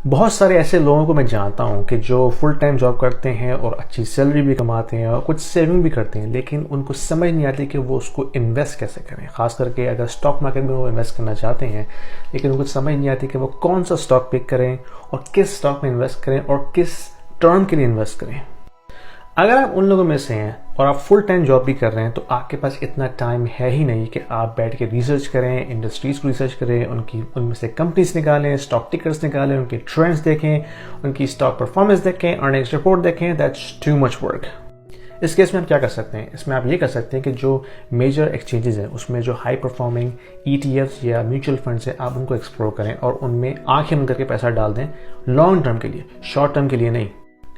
बहुत सारे ऐसे लोगों को मैं जानता हूं कि जो फुल टाइम जॉब करते हैं और अच्छी सैलरी भी कमाते हैं और कुछ सेविंग भी करते हैं, लेकिन उनको समझ नहीं आती कि वो उसको इन्वेस्ट कैसे करें। खास करके अगर स्टॉक मार्केट में वो इन्वेस्ट करना चाहते हैं, लेकिन उनको समझ नहीं आती कि वो कौन सा स्टॉक पिक करें और किस स्टॉक में इन्वेस्ट करें और किस टर्म के लिए इन्वेस्ट करें। अगर आप उन लोगों में से हैं और आप फुल टाइम जॉब भी कर रहे हैं, तो आपके पास इतना टाइम है ही नहीं कि आप बैठ के रिसर्च करें, इंडस्ट्रीज को रिसर्च करें, उनमें से कंपनीज निकालें, स्टॉक टिकर्स निकालें, उनके ट्रेंड्स देखें, उनकी स्टॉक परफॉर्मेंस देखें, अर्निंग्स रिपोर्ट देखें। That's too much work. इस केस में आप क्या कर सकते हैं? इसमें आप ये कर सकते हैं कि जो मेजर एक्सचेंजेस हैं उसमें जो हाई परफॉर्मिंग ETFs या म्यूचुअल फंड्स हैं, आप उनको एक्सप्लोर करें और उनमें आंखें बंद करके पैसा डाल दें लॉन्ग टर्म के लिए, शॉर्ट टर्म के लिए नहीं।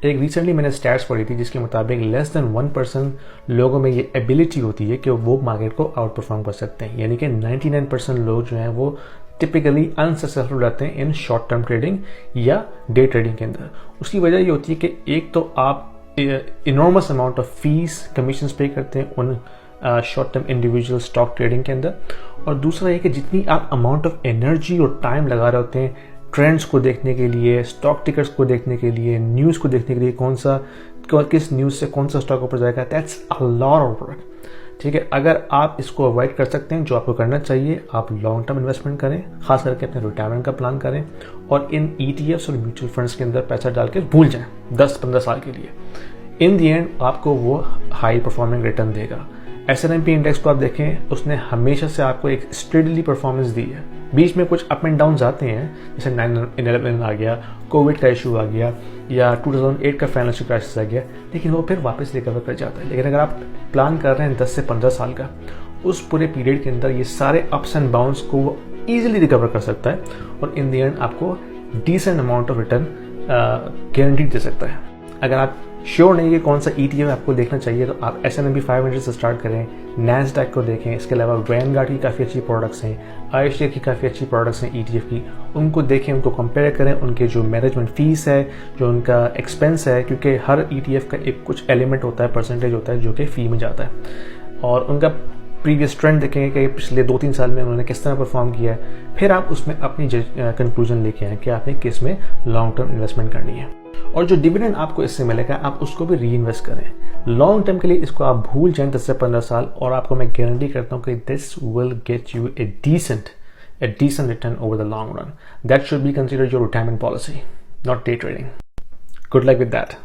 एक रिसेंटली मैंने स्टैट्स पढ़ी थी जिसके मुताबिक लेस देन 1% लोगों में ये एबिलिटी होती है कि वो मार्केट को आउट परफॉर्म कर सकते हैं। यानी कि 99% लोग जो हैं वो टिपिकली अनसक्सेसफुल रहते हैं इन शॉर्ट टर्म ट्रेडिंग या डे ट्रेडिंग के अंदर। उसकी वजह ये होती है कि एक तो आप enormous amount of fees, commission पे करते हैं उन short term individual stock trading के अंदर, और दूसरा ये कि जितनी आप अमाउंट ऑफ एनर्जी और टाइम लगा रहे होते हैं ट्रेंड्स को देखने के लिए, स्टॉक टिकर्स को देखने के लिए, न्यूज़ को देखने के लिए, किस न्यूज़ से कौन सा स्टॉक ऊपर जाएगा, that's a lot of work. ठीक है, अगर आप इसको अवॉइड कर सकते हैं, जो आपको करना चाहिए, आप लॉन्ग टर्म इन्वेस्टमेंट करें, खास करके अपने रिटायरमेंट का प्लान करें और इन ETFs और म्यूचुअल फंड्स के अंदर पैसा डाल के भूल जाएं 10-15 साल के लिए। इन दी एंड आपको वो हाई परफॉर्मिंग रिटर्न देगा। S&P इंडेक्स को आप देखें, उसने हमेशा से आपको एक स्टेडली परफॉर्मेंस दी है। बीच में कुछ अप एंड डाउन आते हैं, जैसे 9/11 आ गया, कोविड का इशू आ गया या 2008 का फाइनेंशियल क्राइसिस आ गया, लेकिन वो फिर वापस रिकवर कर जाता है। लेकिन अगर आप प्लान कर रहे हैं 10 से 15 साल का, उस पूरे पीरियड के अंदर ये सारे अप्स एंड डाउन्स को वो ईजिली रिकवर कर सकता है और इन दी एंड आपको decent amount of return guarantee दे सकता है। अगर आप श्योर नहीं कि कौन सा ETF आपको देखना चाहिए, तो आप S&P 500 से स्टार्ट करें, NASDAQ को देखें। इसके अलावा वैनगार्ड की काफ़ी अच्छी प्रोडक्ट्स हैं, IHDF की काफ़ी अच्छी प्रोडक्ट्स हैं ETF की, उनको देखें, उनको कंपेयर करें, उनके जो मैनेजमेंट फीस है, जो उनका एक्सपेंस है, क्योंकि हर ETF का एक कुछ एलिमेंट होता है, परसेंटेज होता है जो कि फ़ी में जाता है, और उनका प्रीवियस ट्रेंड देखेंगे कि पिछले 2-3 साल में उन्होंने किस तरह परफॉर्म किया है। फिर आप उसमें अपनी कंक्लूजन लेके आए कि आपने किस में लॉन्ग टर्म इन्वेस्टमेंट करनी है, और जो डिविडेंड आपको इससे मिलेगा आप उसको भी री इन्वेस्ट करें। लॉन्ग टर्म के लिए इसको आप भूल जाएं 10 से 15 साल, और आपको मैं गारंटी करता हूं कि this will get U A decent return over the long run. That should be considered your retirement policy, not day trading. Good luck with that.